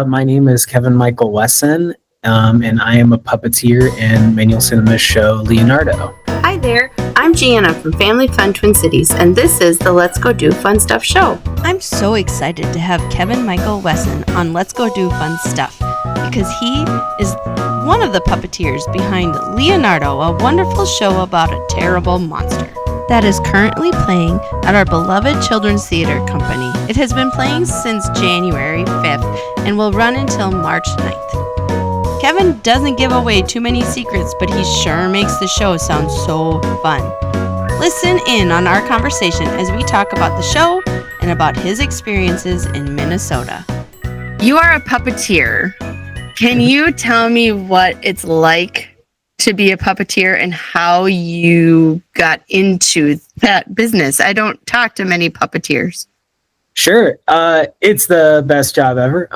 My name is Kevin Michael Wesson, and I am a puppeteer in Manual Cinema's show Leonardo. Hi there, I'm Gianna from Family Fun Twin Cities, and this is the Let's Go Do Fun Stuff show. I'm so excited to have Kevin Michael Wesson on Let's Go Do Fun Stuff because he is one of the puppeteers behind Leonardo, a wonderful show about a terrible monster that is currently playing at our beloved Children's Theater Company. It has been playing since January 5th and will run until March 9th. Kevin doesn't give away too many secrets, but he sure makes the show sound so fun. Listen in on our conversation as we talk about the show and about his experiences in Minnesota. You are a puppeteer. Can you tell me what it's like to be a puppeteer and how you got into that business? I don't talk to many puppeteers. Sure. It's the best job ever.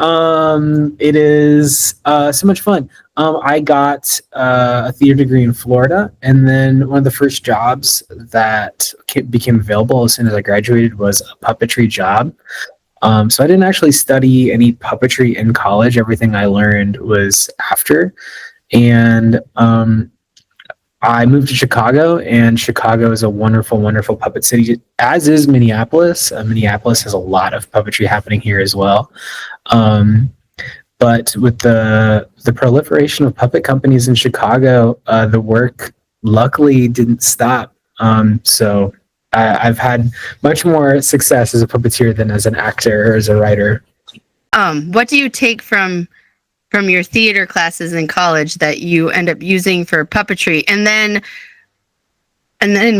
It is so much fun. I got a theater degree in Florida, and then one of the first jobs that became available as soon as I graduated was a puppetry job. So I didn't actually study any puppetry in college. Everything I learned was after. And I moved to Chicago, and Chicago is a wonderful, wonderful puppet city, as is Minneapolis. Minneapolis has a lot of puppetry happening here as well. But with the proliferation of puppet companies in Chicago, the work luckily didn't stop. So I've had much more success as a puppeteer than as an actor or as a writer. What do you take from your theater classes in college that you end up using for puppetry, and then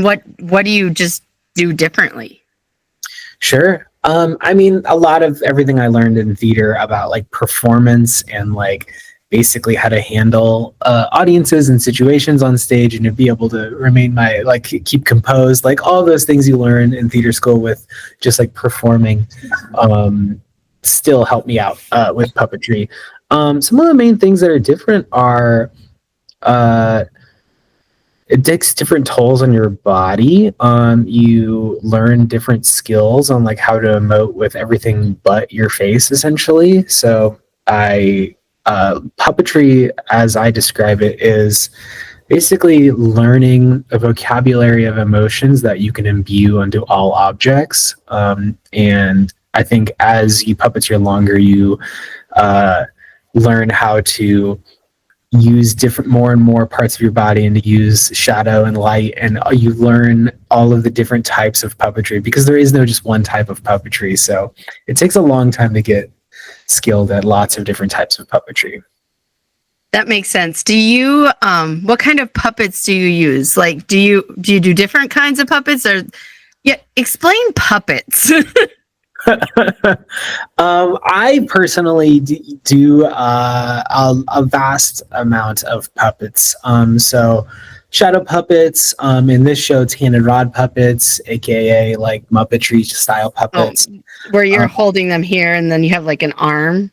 what do you just do differently? Sure. I mean, a lot of everything I learned in theater about like performance and like basically how to handle audiences and situations on stage and to be able to remain keep composed, like all those things you learn in theater school with just like performing, still help me out with puppetry. Some of the main things that are different are it takes different tolls on your body. You learn different skills on like how to emote with everything but your face, essentially. So puppetry, as I describe it, is basically learning a vocabulary of emotions that you can imbue onto all objects. And I think as you puppeteer longer, you learn how to use more and more parts of your body and to use shadow and light, and you learn all of the different types of puppetry because there is no just one type of puppetry. So it takes a long time to get skilled at lots of different types of puppetry. That makes sense. Do you what kind of puppets do you use? Like do you do different kinds of puppets, or explain puppets? I personally do a vast amount of puppets. So shadow puppets. In this show, it's hand and rod puppets, aka like Muppetry style puppets. Where you're holding them here, and then you have like an arm.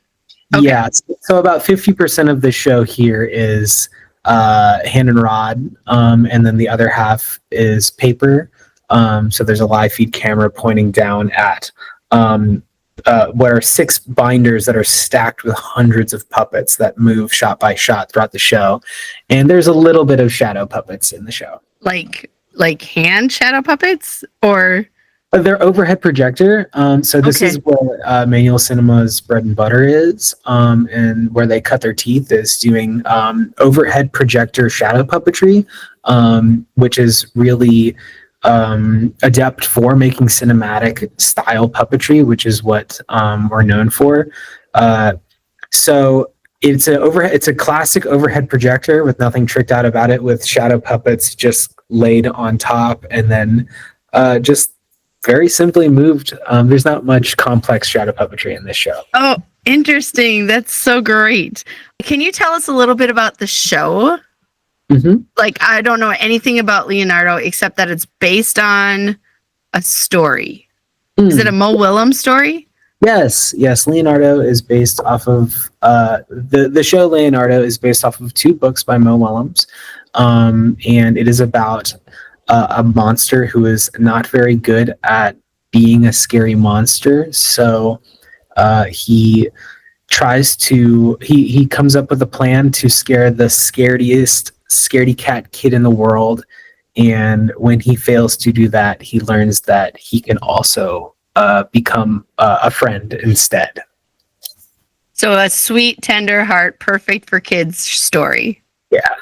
Okay. Yeah. So about 50% of the show here is hand and rod, and then the other half is paper. So there's a live feed camera pointing down at what are 6 binders that are stacked with hundreds of puppets that move shot by shot throughout the show. And there's a little bit of shadow puppets in the show. Like hand shadow puppets, or? They're overhead projector. So this is where Manual Cinema's bread and butter is, and where they cut their teeth is doing overhead projector shadow puppetry, which is really adept for making cinematic style puppetry, which is what we're known for. So it's a classic overhead projector with nothing tricked out about it, with shadow puppets just laid on top and then just very simply moved. There's not much complex shadow puppetry in this show. Oh, interesting. That's so great. Can you tell us a little bit about the show? Mm-hmm. Like, I don't know anything about Leonardo except that it's based on a story. Is it a Mo Willems story? Yes. Leonardo is based off of the show. Leonardo is based off of 2 books by Mo Willems, and it is about a monster who is not very good at being a scary monster. So he he comes up with a plan to scare the scaredy cat kid in the world. And when he fails to do that, he learns that he can also become a friend instead. So a sweet, tender heart, perfect for kids story. Yeah.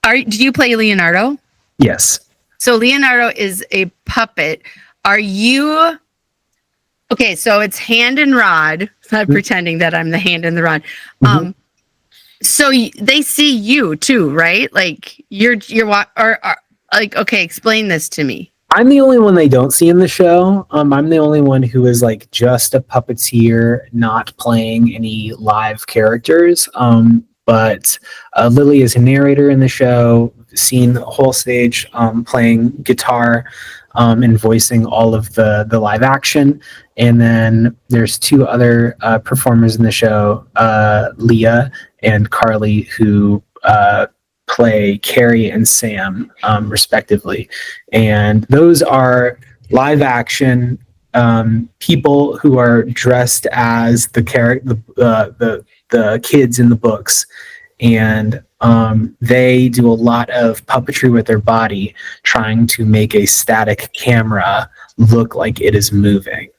Do you play Leonardo? Yes. So Leonardo is a puppet. Are you... Okay, so it's hand and rod. I'm pretending that I'm the hand and the rod. So they see you too, right? Like you're like, okay, explain this to me. I'm the only one they don't see in the show. I'm the only one who is like just a puppeteer, not playing any live characters. But Lily is a narrator in the show, seen the whole stage playing guitar and voicing all of the live action. And then there's two other performers in the show, Leah and Carly, who play Carrie and Sam, respectively. And those are live action people who are dressed as the kids in the books. And they do a lot of puppetry with their body, trying to make a static camera look like it is moving.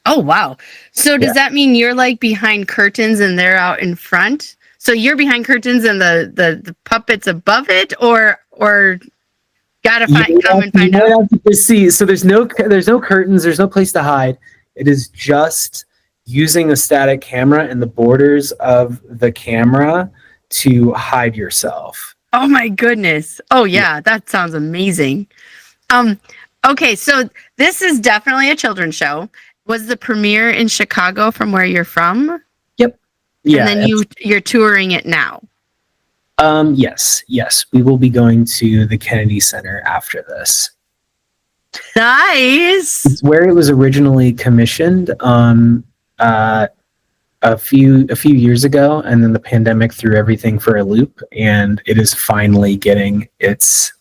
Oh, wow. So does that mean you're like behind curtains and they're out in front? So you're behind curtains and the puppets above it, or gotta come and find out. See, so there's no curtains, there's no place to hide. It is just using a static camera and the borders of the camera to hide yourself. Oh my goodness. Oh yeah, that sounds amazing. Okay, so this is definitely a children's show. Was the premiere in Chicago from where you're from? Yep. Yeah. And then you're touring it now. Yes. We will be going to the Kennedy Center after this. Nice. It's where it was originally commissioned a few years ago, and then the pandemic threw everything for a loop, and it is finally getting its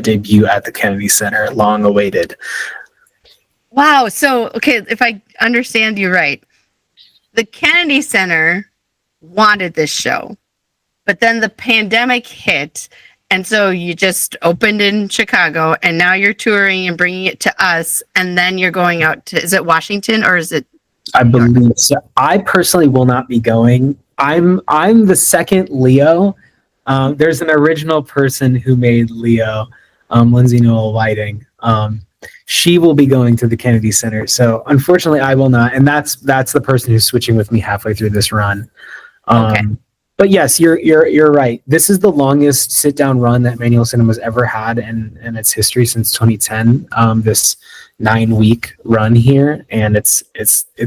debut at the Kennedy Center, long awaited. Wow. So, okay, if I understand you right, the Kennedy Center wanted this show, but then the pandemic hit, and so you just opened in Chicago, and now you're touring and bringing it to us, and then you're going out to, is it Washington or is it? I believe so. I personally will not be going. I'm the second Leo. There's an original person who made Leo, Lindsay Noel Whiting. She will be going to the Kennedy Center. So unfortunately I will not. And that's the person who's switching with me halfway through this run. Okay. But yes, you're right. This is the longest sit down run that Manual Cinema's ever had in its history since 2010. This 9-week run here, and it's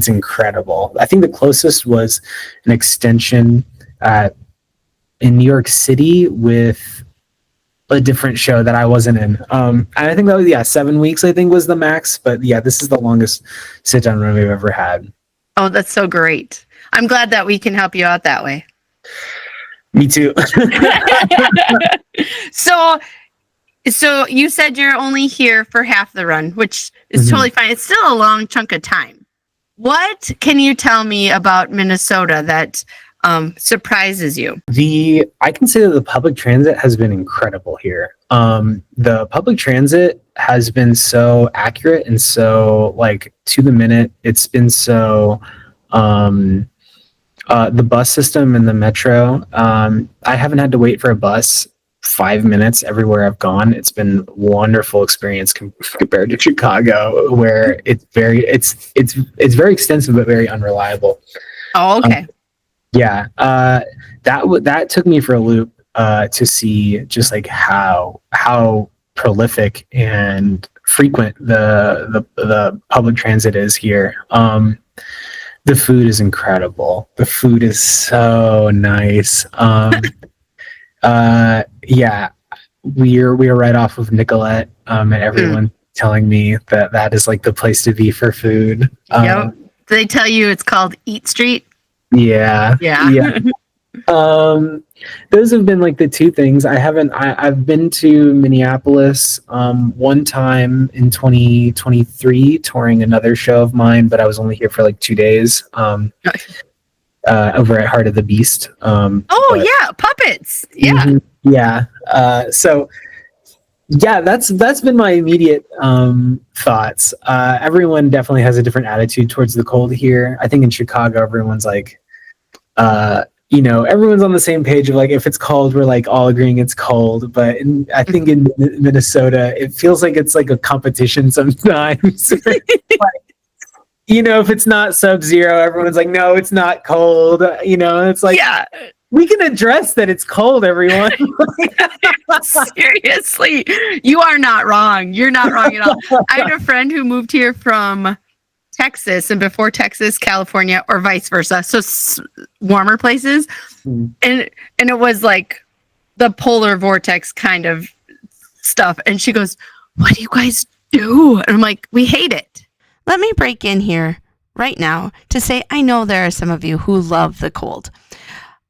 incredible. I think the closest was an extension in New York City with a different show that I wasn't in. And I think that was 7 weeks, I think was the max. But yeah, this is the longest sit down run we've ever had. Oh, that's so great. I'm glad that we can help you out that way. Me too. So you said you're only here for half the run, which is totally fine. It's still a long chunk of time. What can you tell me about Minnesota that surprises you? I can say that the public transit has been incredible here. The public transit has been so accurate and so like to the minute. It's been so the bus system and the metro. I haven't had to wait for a bus 5 minutes everywhere I've gone. It's been a wonderful experience compared to Chicago, where it's very extensive but very unreliable. Oh, okay. That took me for a loop to see just like how prolific and frequent the public transit is here. The food is incredible. The food is so nice. We are right off of Nicollet, and everyone telling me that is like the place to be for food. Yep. They tell you it's called Eat Street. Yeah. Those have been like the two things. I've been to Minneapolis one time in 2023 touring another show of mine, but I was only here for like 2 days. over at Heart of the Beast. Yeah, puppets. Yeah. Yeah. So yeah, that's been my immediate thoughts. Everyone definitely has a different attitude towards the cold here. I think in Chicago, everyone's like, everyone's on the same page of like, if it's cold, we're like all agreeing it's cold. But I think in Minnesota, it feels like it's like a competition sometimes. If it's not sub-zero, everyone's like, no, it's not cold. It's like, yeah, we can address that it's cold, everyone. Seriously, you are not wrong. You're not wrong at all. I had a friend who moved here from Texas, and before Texas, California, or vice versa. So warmer places. And it was like the polar vortex kind of stuff. And she goes, what do you guys do? And I'm like, we hate it. Let me break in here right now to say I know there are some of you who love the cold.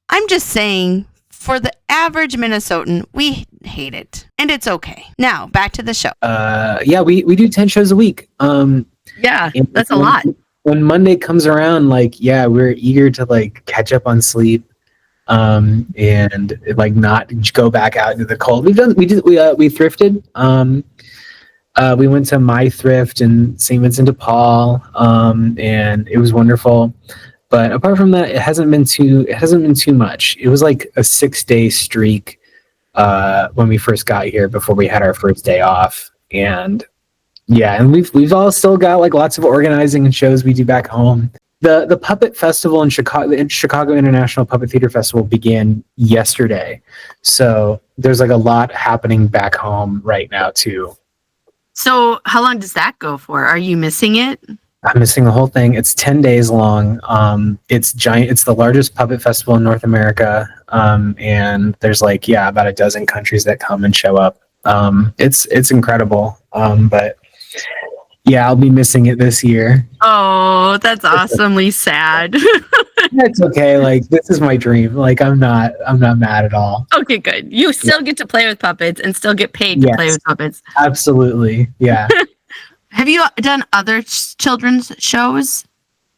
I'm just saying, for the average Minnesotan, we hate it. And it's okay. Now, back to the show. We do 10 shows a week. Yeah, that's a lot. When Monday comes around, we're eager to catch up on sleep, and not go back out into the cold. We thrifted. We went to My Thrift in St. Vincent de Paul, and it was wonderful. But apart from that, it hasn't been too much. It was like a 6-day streak when we first got here before we had our first day off, and we've all still got lots of organizing and shows we do back home. The Puppet Festival in Chicago, the Chicago International Puppet Theater Festival, began yesterday, so there's a lot happening back home right now too. So how long does that go for? Are you missing it? I'm missing the whole thing. It's 10 days long. It's giant. It's the largest puppet festival in North America. And there's about a dozen countries that come and show up. It's incredible. But yeah, I'll be missing it this year. Oh, that's awesomely sad. It's okay. This is my dream. I'm not mad at all. Okay, good. You still get to play with puppets and still get paid to play with puppets. Absolutely. Yeah. Have you done other children's shows?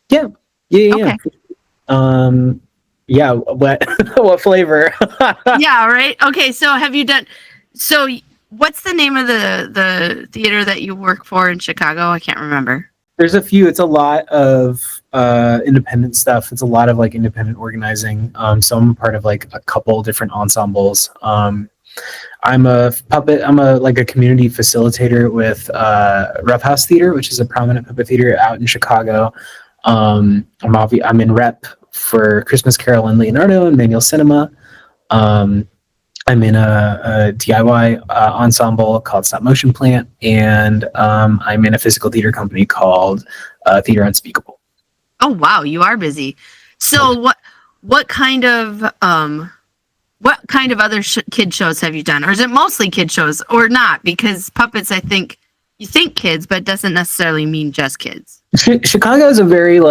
Yeah. Okay. Yeah. What flavor? Yeah. Right. Okay. So have you done? So what's the name of the theater that you work for in Chicago? I can't remember. There's a few. It's a lot of independent stuff. It's a lot of independent organizing. So I'm part of a couple different ensembles. I'm a community facilitator with Rough House Theater, which is a prominent puppet theater out in Chicago. I'm in rep for Christmas Carol and Leonardo and Manual Cinema. I'm in a DIY ensemble called Stop Motion Plant, and I'm in a physical theater company called Theater Unspeakable. Oh wow, you are busy. So what kind of other kid shows have you done, or is it mostly kid shows, or not? Because puppets, I think you think kids, but it doesn't necessarily mean just kids. Chicago is a very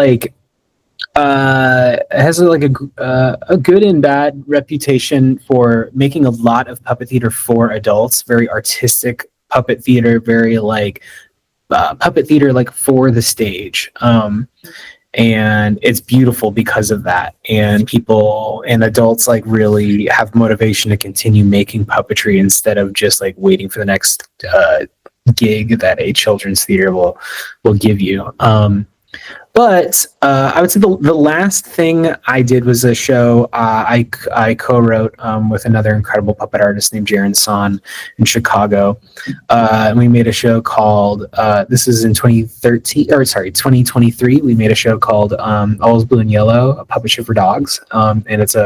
has a good and bad reputation for making a lot of puppet theater for adults. Very artistic puppet theater, very puppet theater for the stage. And it's beautiful because of that. And people and adults really have motivation to continue making puppetry instead of just waiting for the next gig that a children's theater will give you. But I would say the last thing I did was a show I co-wrote with another incredible puppet artist named Jaron Son in Chicago. And we made a show called, this is in 2023. We made a show called All is Blue and Yellow, a puppet show for dogs. And it's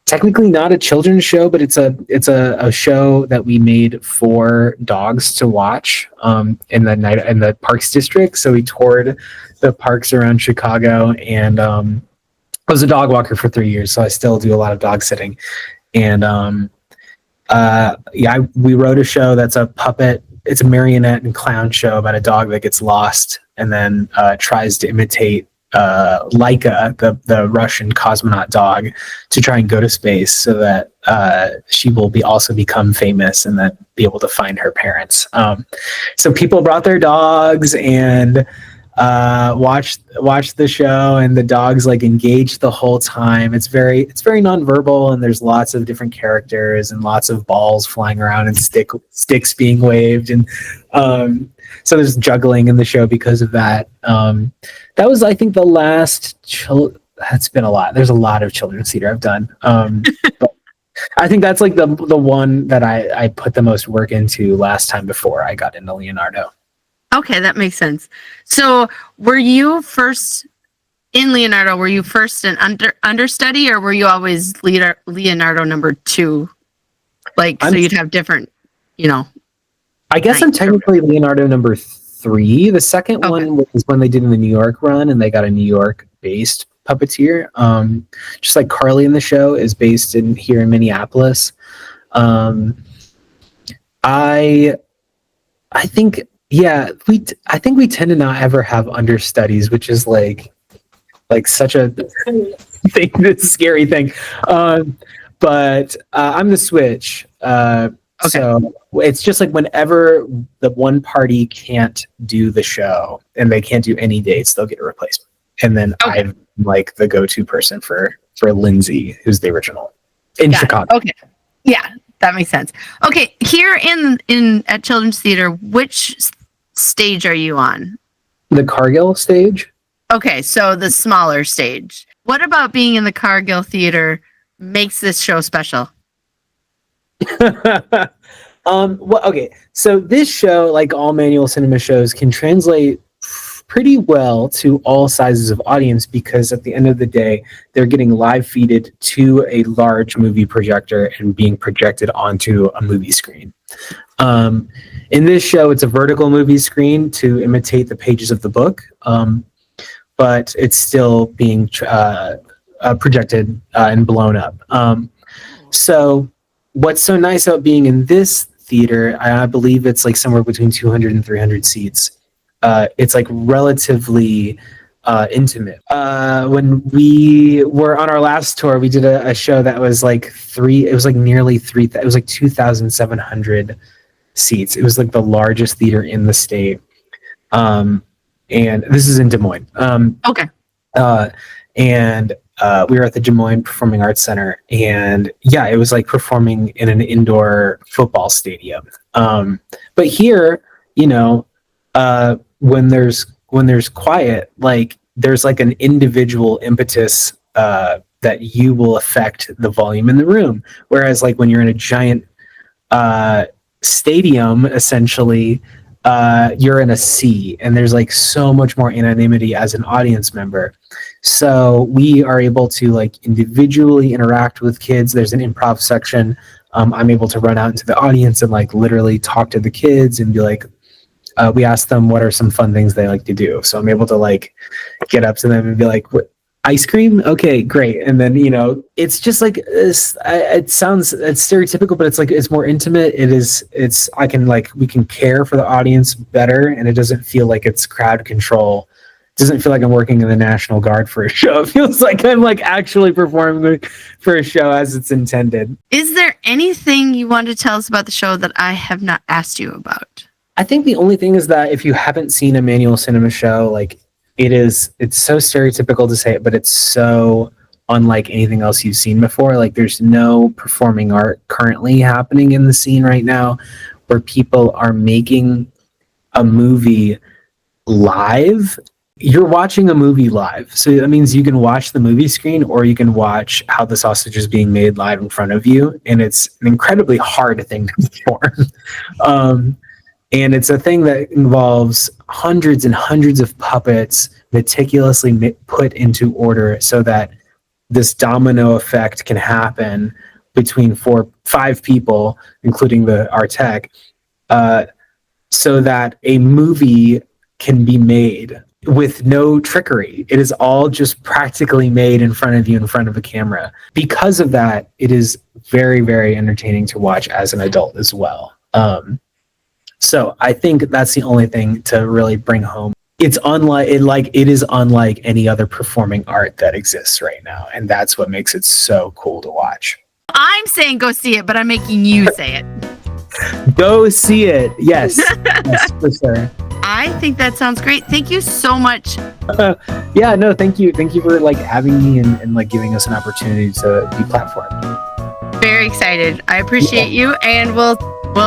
technically not a children's show, but it's a show that we made for dogs to watch in the Parks District. So we toured the parks around Chicago, and I was a dog walker for 3 years, so I still do a lot of dog sitting. And we wrote a show that's a puppet. It's a marionette and clown show about a dog that gets lost and then tries to imitate Laika, the Russian cosmonaut dog, to try and go to space so that she will also become famous and then be able to find her parents. So people brought their dogs, and watch the show, and the dog's like engaged the whole time. It's very nonverbal, and there's lots of different characters and lots of balls flying around and sticks being waved, and so there's juggling in the show because of that. That was, I think, the last. That's been a lot. There's a lot of children's theater I've done. But I think that's like the one that I put the most work into last time before I got into Leonardo. Okay, that makes sense. So were you first in Leonardo, were you first an understudy, or were you always Leonardo number 2? Like, so you'd have different, I guess I'm technically Leonardo number 3. The second one was when they did the New York run, and they got a New York-based puppeteer. Just like Carly in the show is based here in Minneapolis. I think I think we tend to not ever have understudies, which is like such a thing, this scary thing. But I'm the switch. So it's just like whenever the one party can't do the show and they can't do any dates, they'll get a replacement. And then I'm like the go-to person for Lindsay, who's the original in Chicago. Okay. Yeah, that makes sense. Okay, here in at Children's Theater, which stage are you on? The Cargill Stage. Okay, so the smaller stage. What about being in the Cargill Theater makes this show special? So this show, like all manual cinema shows, can translate pretty well to all sizes of audience, because at the end of the day, they're getting live feeded to a large movie projector and being projected onto a movie screen. In this show, it's a vertical movie screen to imitate the pages of the book, but it's still being projected and blown up. So what's so nice about being in this theater, I believe it's like somewhere between 200 and 300 seats. It's like relatively intimate. When we were on our last tour, we did a show that was like nearly 2,700 seats. It was like the largest theater in the state. And this is in Des Moines. And we were at the Des Moines Performing Arts Center, and it was like performing in an indoor football stadium. But here, when there's quiet, like there's like an individual impetus that you will affect the volume in the room. Whereas like when you're in a giant stadium, essentially, you're in a sea, and there's like so much more anonymity as an audience member. So we are able to like individually interact with kids. There's an improv section. I'm able to run out into the audience and like literally talk to the kids and be like, we ask them what are some fun things they like to do. So I'm able to like get up to them and be like, what, ice cream? Okay, great. And then, it's just like, it's stereotypical, but it's like, it's more intimate. We can care for the audience better, and it doesn't feel like it's crowd control. It doesn't feel like I'm working in the National Guard for a show. It feels like I'm like actually performing for a show as it's intended. Is there anything you want to tell us about the show that I have not asked you about? I think the only thing is that if you haven't seen a manual cinema show, like it's so stereotypical to say it, but it's so unlike anything else you've seen before. Like there's no performing art currently happening in the scene right now where people are making a movie live. You're watching a movie live. So that means you can watch the movie screen, or you can watch how the sausage is being made live in front of you. And it's an incredibly hard thing to perform. And it's a thing that involves hundreds and hundreds of puppets meticulously put into order so that this domino effect can happen between 5 people, including our tech, so that a movie can be made with no trickery. It is all just practically made in front of you, in front of a camera. Because of that, it is very, very entertaining to watch as an adult as well. So I think that's the only thing to really bring home. It is unlike any other performing art that exists right now, and that's what makes it so cool to watch. I'm saying go see it, but I'm making you say it. Go see it. Yes. Yes, for sure. I think that sounds great. Thank you so much. Yeah, no, thank you for like having me and like giving us an opportunity to be platformed. Very excited. I appreciate you, and we'll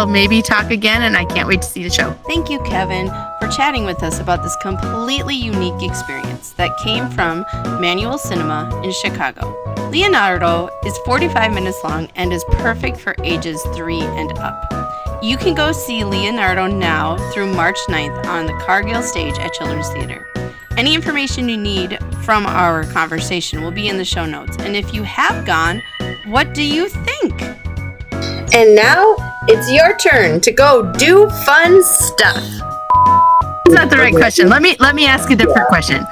maybe talk again, and I can't wait to see the show. Thank you, Kevin, for chatting with us about this completely unique experience that came from Manual Cinema in Chicago. Leonardo is 45 minutes long and is perfect for ages 3 and up. You can go see Leonardo now through March 9th on the Cargill Stage at Children's Theater. Any information you need from our conversation will be in the show notes. And if you have gone, what do you think? And now it's your turn to go do fun stuff. That's not the right question. Let me ask a different question.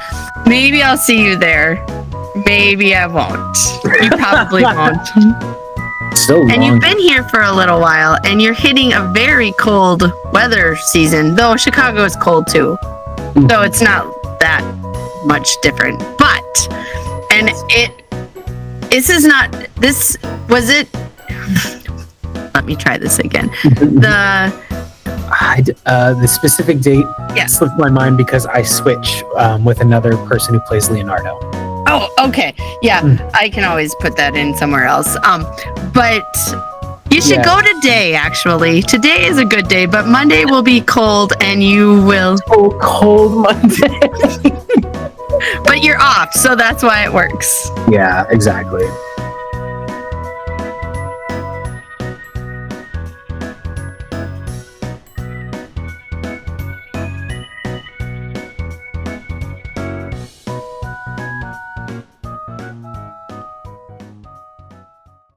Maybe I'll see you there. Maybe I won't. You probably won't. So long. And you've been here for a little while, and you're hitting a very cold weather season, though Chicago is cold too. So it's not that much different. But, and let me try this again. The specific date slipped my mind because I switch with another person who plays Leonardo. Oh, okay. Yeah, I can always put that in somewhere else. But you should go today, actually. Today is a good day, but Monday will be cold and you will... Oh, cold Monday. But you're off, so that's why it works. Yeah, exactly.